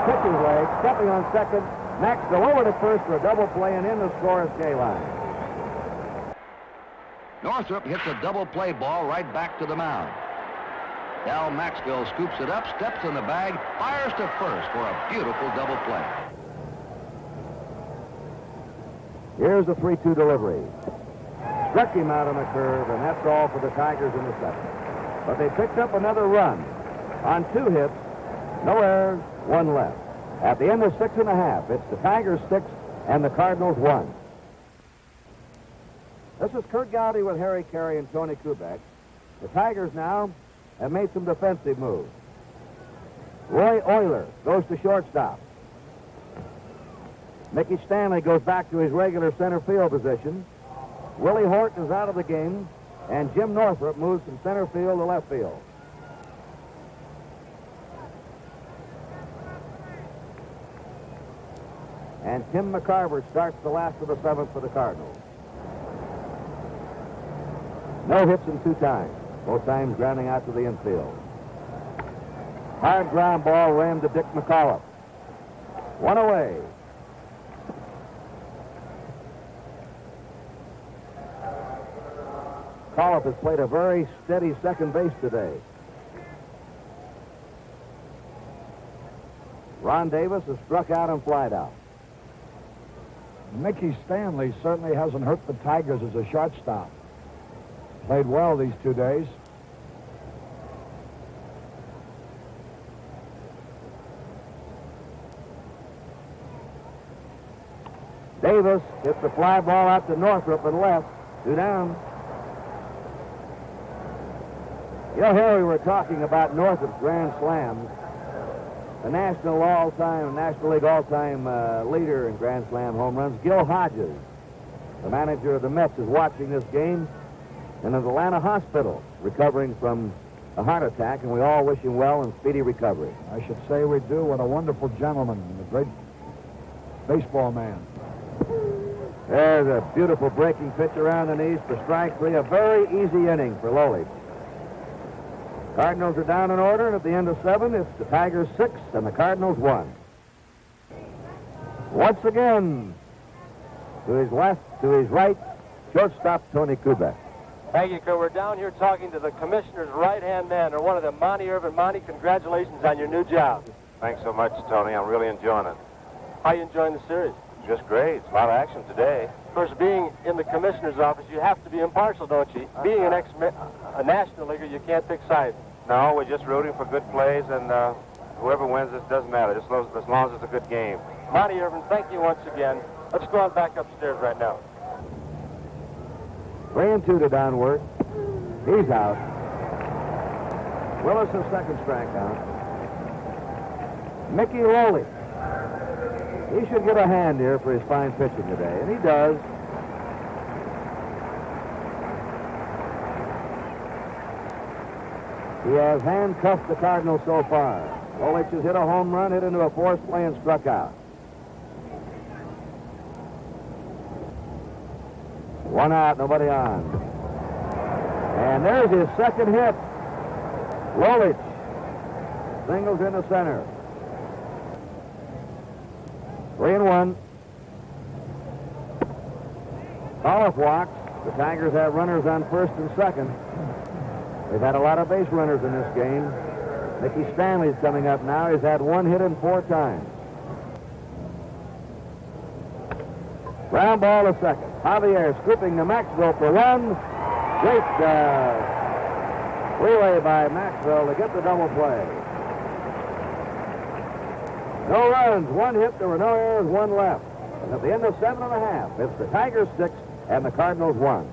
pitcher's leg, stepping on second. Max go over to first for a double play, and in the score is Kaline. Northrup hits a double play ball right back to the mound. Al Maxwell scoops it up, steps in the bag, fires to first for a beautiful double play. Here's the 3-2 delivery. Struck him out on the curve, and that's all for the Tigers in the seventh. But they picked up another run on 2 hits, no errors, 1 left. At the end of 6 1/2, it's the Tigers 6 and the Cardinals 1. This is Kurt Gowdy with Harry Carey and Tony Kubek. The Tigers now have made some defensive moves. Roy Euler goes to shortstop. Mickey Stanley goes back to his regular center field position. Willie Horton is out of the game, and Jim Northrup moves from center field to left field. And Tim McCarver starts the last of the seventh for the Cardinals. No hits in 2 times. Both times grounding out to the infield. Hard ground ball rammed to Dick McAuliffe. 1 away. McAuliffe has played a very steady second base today. Ron Davis has struck out and flied out. Mickey Stanley certainly hasn't hurt the Tigers as a shortstop. Played well these 2 days. Davis hits the fly ball out to Northrup and left. 2 down. You know, Harry, we're talking about Northrup's grand slams. The National League all-time leader in Grand Slam home runs, Gil Hodges, the manager of the Mets, is watching this game in an Atlanta hospital, recovering from a heart attack, and we all wish him well and speedy recovery. I should say we do. What a wonderful gentleman, a great baseball man. There's a beautiful breaking pitch around the knees for strike 3. A very easy inning for Lolich. Cardinals are down in order, and at the end of 7, it's the Tigers 6 and the Cardinals 1. Once again, to his left, to his right, shortstop Tony Kubek. Thank you, Kurt. We're down here talking to the commissioner's right-hand man, or one of them, Monty Irvin. Monty, congratulations on your new job. Thanks so much, Tony. I'm really enjoying it. How are you enjoying the series? Just great. It's a lot of action today. Of course, being in the commissioner's office, you have to be impartial, don't you? Being a National Leaguer, you can't pick sides. No, we're just rooting for good plays, and whoever wins, this doesn't matter, just as long as it's a good game. Monty Irvin, thank you once again. Let's go on back upstairs right now. 3-2 to Donworth. He's out. Willis' second strikeout. Mickey Lolich. He should get a hand here for his fine pitching today, and he does. He has handcuffed the Cardinals so far. Lolich has hit a home run, hit into a forced play, and struck out. 1 out, nobody on. And there's his second hit. Lolich singles in the center. 3-1. McAuliffe walks. The Tigers have runners on first and second. They've had a lot of base runners in this game. Mickey Stanley's coming up now. He's had 1 hit in 4 times. Ground ball to second. Javier scooping to Maxwell for 1. Great relay by Maxwell to get the double play. No runs, 1 hit. There were no errors, 1 left. And at the end of 7.5, it's the Tigers 6 and the Cardinals 1.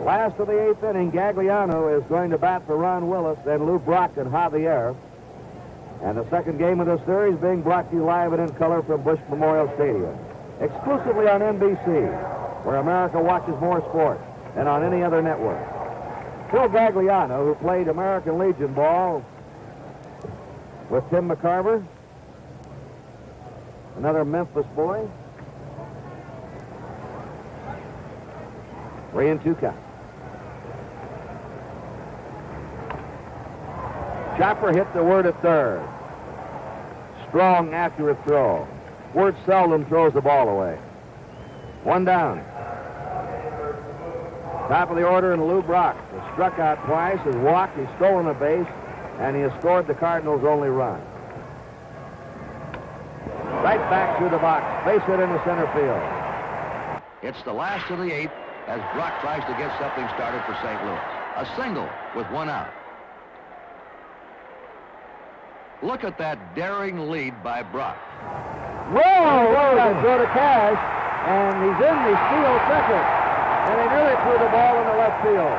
Last of the 8th inning, Gagliano is going to bat for Ron Willis, then Lou Brock and Javier. And the second game of the series being brought to you live and in color from Busch Memorial Stadium. Exclusively on NBC, where America watches more sports than on any other network. Phil Gagliano, who played American Legion ball with Tim McCarver, another Memphis boy. 3-2 count. Chopper hit the Word at third. Strong, accurate throw. Word seldom throws the ball away. 1 down. Top of the order, and Lou Brock has struck out twice, has walked, he's stolen a base, and he has scored the Cardinals' only run. Right back through the box. Base hit into center field. It's the last of the 8th as Brock tries to get something started for St. Louis. A single with 1 out. Look at that daring lead by Brock. Whoa! Throw to Cash, and he's in the steal second. And he nearly threw the ball in the left field.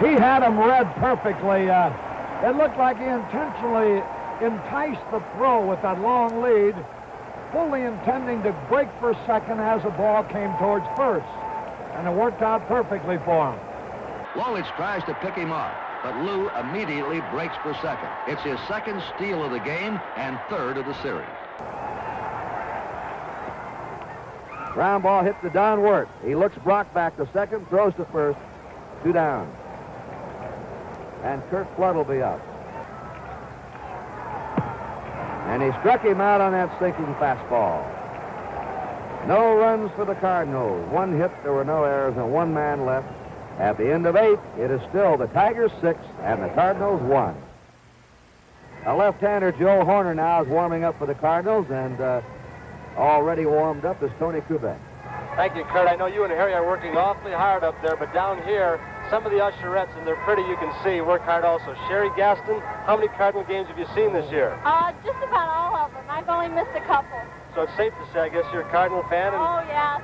He had him read perfectly. It looked like he intentionally enticed the throw with that long lead, fully intending to break for second as the ball came towards first. And it worked out perfectly for him. Lolich tries to pick him off, but Lou immediately breaks for second. It's his second steal of the game and third of the series. Ground ball hit to Don Wirt. He looks Brock back to second, throws to first. 2 down. And Kurt Flood will be up. And he struck him out on that sinking fastball. No runs for the Cardinals. One hit, there were no errors, and one man left. At the end of 8, it is still the Tigers 6 and the Cardinals 1. A left-hander, Joe Horner, now is warming up for the Cardinals, and already warmed up is Tony Kubek. Thank you, Kurt. I know you and Harry are working awfully hard up there, but down here, some of the usherettes, and they're pretty, you can see, work hard also. Sherry Gaston, how many Cardinal games have you seen this year? Just about all of them. I've only missed a couple. So it's safe to say, I guess, you're a Cardinal fan, and Oh, yes.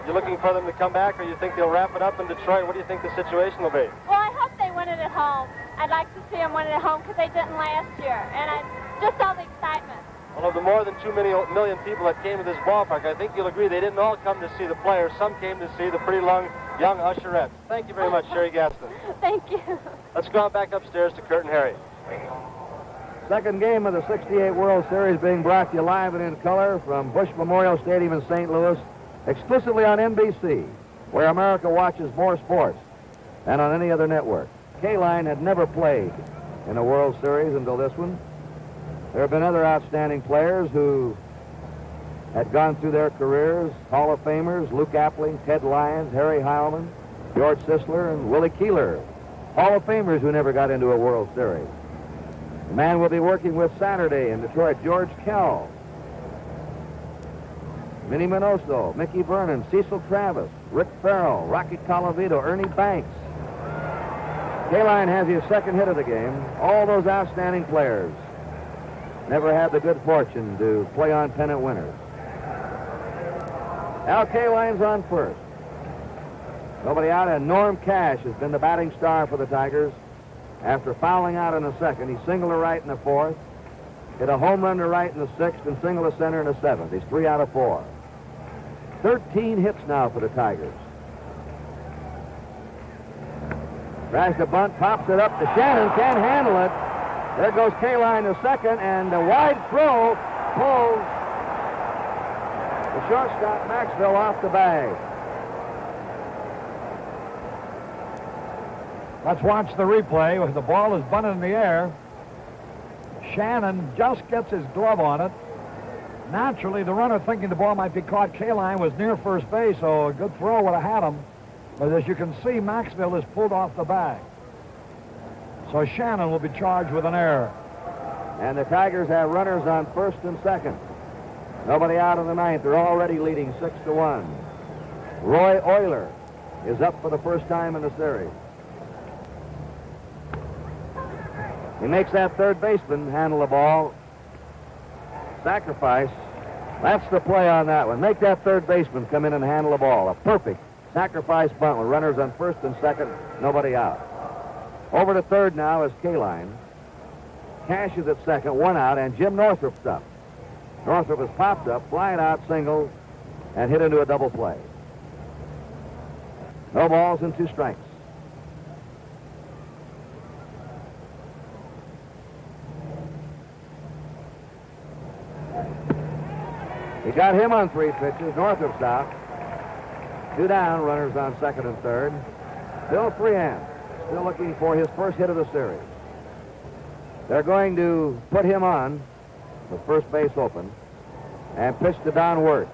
you're looking for them to come back, or you think they'll wrap it up in Detroit? What do you think the situation will be? Well, I hope they win it at home. I'd like to see them win it at home because they didn't last year. And just all the excitement. Well, of the more than 2 million people that came to this ballpark, I think you'll agree they didn't all come to see the players. Some came to see the pretty young usherettes. Thank you very much, Sherry Gaston. Thank you. Let's go on back upstairs to Kurt and Harry. Second game of the 68 World Series being brought to you live and in color from Bush Memorial Stadium in St. Louis, exclusively on NBC, where America watches more sports than on any other network. K-Line had never played in a World Series until this one. There have been other outstanding players who had gone through their careers, Hall of Famers, Luke Appling, Ted Lyons, Harry Heilman, George Sisler, and Willie Keeler. Hall of Famers who never got into a World Series. The man we'll be working with Saturday in Detroit, George Kell, Minnie Minoso, Mickey Vernon, Cecil Travis, Rick Farrell, Rocky Colavito, Ernie Banks. K-Line has his second hit of the game. All those outstanding players never had the good fortune to play on pennant winners. Al K-Line's on first. Nobody out, and Norm Cash has been the batting star for the Tigers. After fouling out in the second, he singled to right in the fourth, hit a home run to right in the sixth, and singled to center in the seventh. He's 3 out of 4. 13 hits now for the Tigers. Tries to bunt, pops it up to Shannon, can't handle it. There goes K-Line to second, and a wide throw pulls the shortstop Maxwell off the bag. Let's watch the replay. The ball is bunted in the air. Shannon just gets his glove on it. Naturally, the runner, thinking the ball might be caught, K-Line was near first base, so a good throw would have had him. But as you can see, Maxwell is pulled off the bag. So Shannon will be charged with an error. And the Tigers have runners on first and second. Nobody out in the ninth. They're already leading 6-1. Roy Euler is up for the first time in the series. He makes that third baseman handle the ball. Sacrifice. That's the play on that one. Make that third baseman come in and handle the ball. A perfect sacrifice bunt with runners on first and second, nobody out. Over to third now is K-Line. Cash is at second, 1 out, and Jim Northrup's up. Northrup has popped up, flying out single, and hit into a double play. No balls and 2 strikes. He got him on 3 pitches. Northrup's out. 2 down, runners on second and third. Bill Freehan still looking for his first hit of the series. They're going to put him on with first base open and pitch to Don Wirth.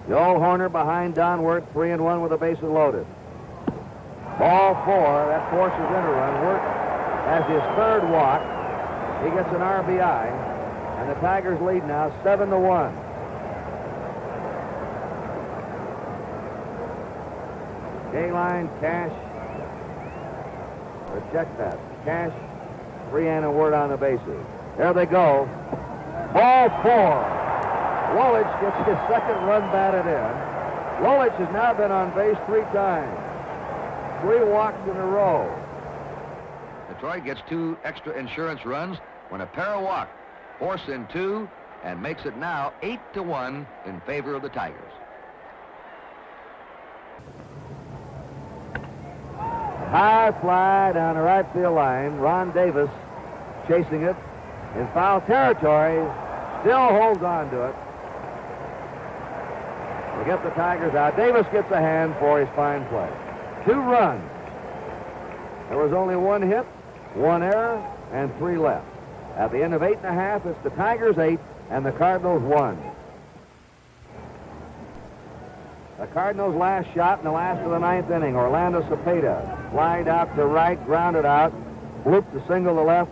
Joel Horner behind Don Wirth, 3-1 with the bases loaded. Ball 4, that forces in a run. Wirth has his third walk. He gets an RBI, and the Tigers lead now 7-1. K-Line, Cash. Or check that. Cash, Freehan, and Wirth on the bases. There they go. Ball 4. Woolwich gets his second run batted in. Woolwich has now been on base 3 times. 3 walks in a row. Detroit gets 2 extra insurance runs when a pair of walks force in 2 and makes it now 8-1 in favor of the Tigers. High fly down the right field line. Ron Davis chasing it in foul territory. Still holds on to it. To get the Tigers out. Davis gets a hand for his fine play. 2 runs. There was only 1 hit 1 error, and 3 left. At the end of 8 1/2, it's the Tigers 8 and the Cardinals 1. The Cardinals' last shot in the last of the 9th inning. Orlando Cepeda flied out to right, grounded out, blooped the single to left.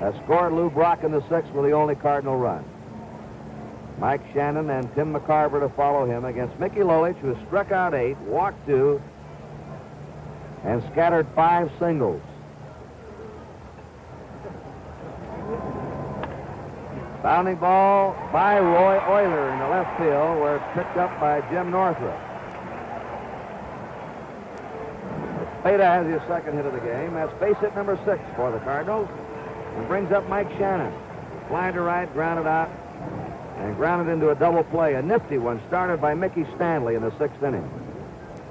That scored Lou Brock in the 6th with the only Cardinal run. Mike Shannon and Tim McCarver to follow him against Mickey Lolich, who struck out 8, walked 2, and scattered 5 singles. Bounding ball by Roy Euler in the left field, where it's picked up by Jim Northrup. Cepeda has his second hit of the game. That's base hit number 6 for the Cardinals, and brings up Mike Shannon. Flying to right, grounded out, and grounded into a double play. A nifty one started by Mickey Stanley in the 6th inning,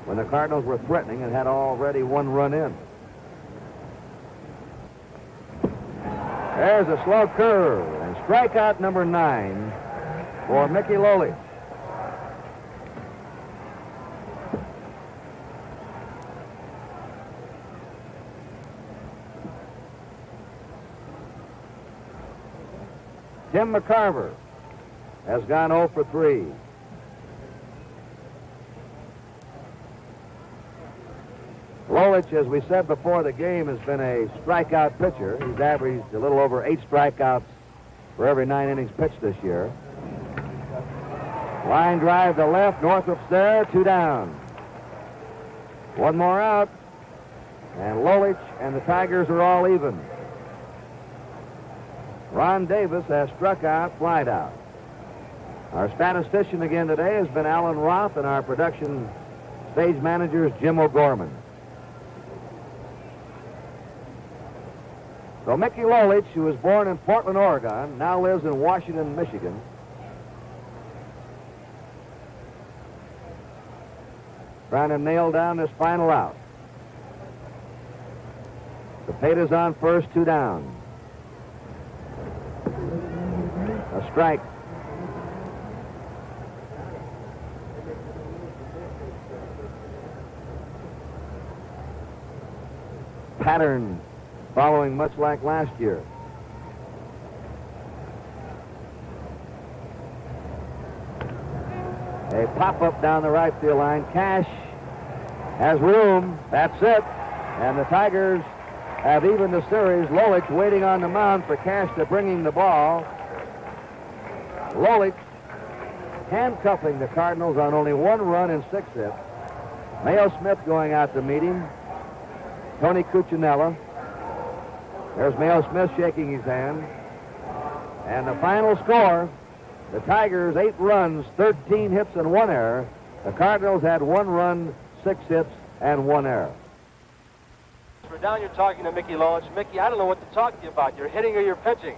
when the Cardinals were threatening and had already 1 run in. There's a slow curve, and strikeout number 9 for Mickey Lolich. Tim McCarver has gone 0 for 3. Lolich, as we said before the game, has been a strikeout pitcher. He's averaged a little over 8 strikeouts for every 9 innings pitched this year. Line drive to left. Northrup's there. 2 down. 1 more out. And Lolich and the Tigers are all even. Ron Davis has struck out, flied out. Our statistician again today has been Alan Roth, and our production stage manager is Jim O'Gorman. So Mickey Lolich, who was born in Portland, Oregon, now lives in Washington, Michigan. Trying to nail down this final out. Cepeda's on first, 2 down. A strike. Pattern following much like last year. A pop-up down the right field line. Cash has room. That's it. And the Tigers have evened the series. Lolich waiting on the mound for Cash to bring him the ball. Lolich handcuffing the Cardinals on only 1 run and 6 hits. Mayo Smith going out to meet him. Tony Cuccinella. There's Mayo Smith shaking his hand. And the final score, the Tigers 8 runs, 13 hits, and 1 error. The Cardinals had 1 run, 6 hits, and 1 error. We're down here talking to Mickey Lolich. Mickey, I don't know what to talk to you about. You're hitting or you're pitching?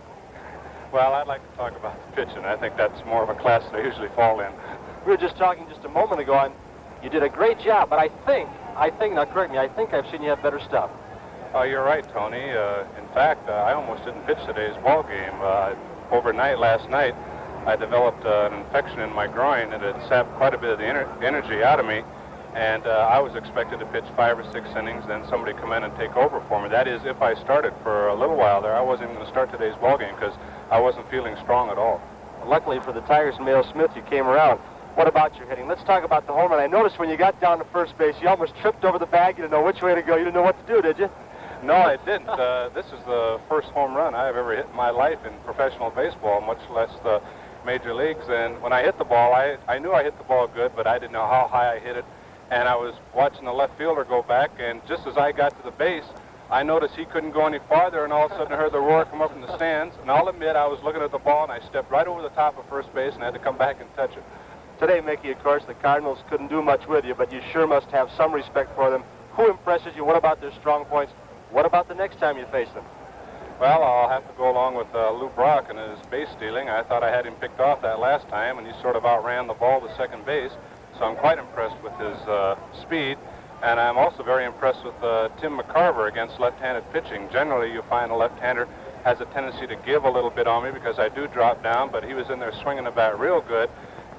Well, I'd like to talk about the pitching. I think that's more of a class that I usually fall in. We were just talking just a moment ago, and you did a great job, but I think, now correct me, I think I've seen you have better stuff. You're right, Tony. In fact, I almost didn't pitch today's ball game. Overnight, last night, I developed an infection in my groin, and it sapped quite a bit of the energy out of me. And I was expected to pitch 5 or 6 innings, then somebody come in and take over for me. That is, if I started for a little while there. I wasn't even going to start today's ball game because I wasn't feeling strong at all. Luckily for the Tigers and Mayo Smith, you came around. What about your hitting? Let's talk about the home run. I noticed when you got down to first base, you almost tripped over the bag. You didn't know which way to go. You didn't know what to do, did you? No, I didn't. This is the first home run I've ever hit in my life in professional baseball, much less the major leagues. And when I hit the ball, I knew I hit the ball good, but I didn't know how high I hit it. And I was watching the left fielder go back, and just as I got to the base, I noticed he couldn't go any farther, and all of a sudden I heard the roar come up from the stands. And I'll admit, I was looking at the ball, and I stepped right over the top of first base and had to come back and touch it. Today, Mickey, of course, the Cardinals couldn't do much with you, but you sure must have some respect for them. Who impresses you? What about their strong points? What about the next time you face them? Well, I'll have to go along with Lou Brock and his base stealing. I thought I had him picked off that last time, and he sort of outran the ball to second base. So I'm quite impressed with his speed. And I'm also very impressed with Tim McCarver against left-handed pitching. Generally, you find a left-hander has a tendency to give a little bit on me because I do drop down, but he was in there swinging the bat real good.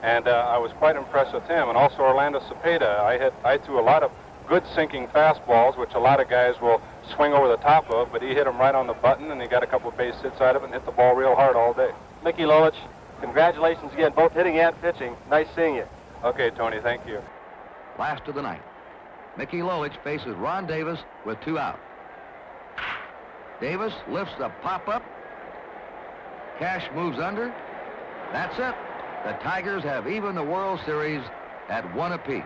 And I was quite impressed with him. And also Orlando Cepeda. I threw a lot of good sinking fastballs, which a lot of guys will swing over the top of, but he hit him right on the button, and he got a couple of base hits out of it and hit the ball real hard all day. Mickey Lolich, congratulations again, both hitting and pitching. Nice seeing you. Okay, Tony, thank you. Last of the night. Mickey Lolich faces Ron Davis with 2 out. Davis lifts the pop-up. Cash moves under. That's it. The Tigers have evened the World Series at 1 apiece.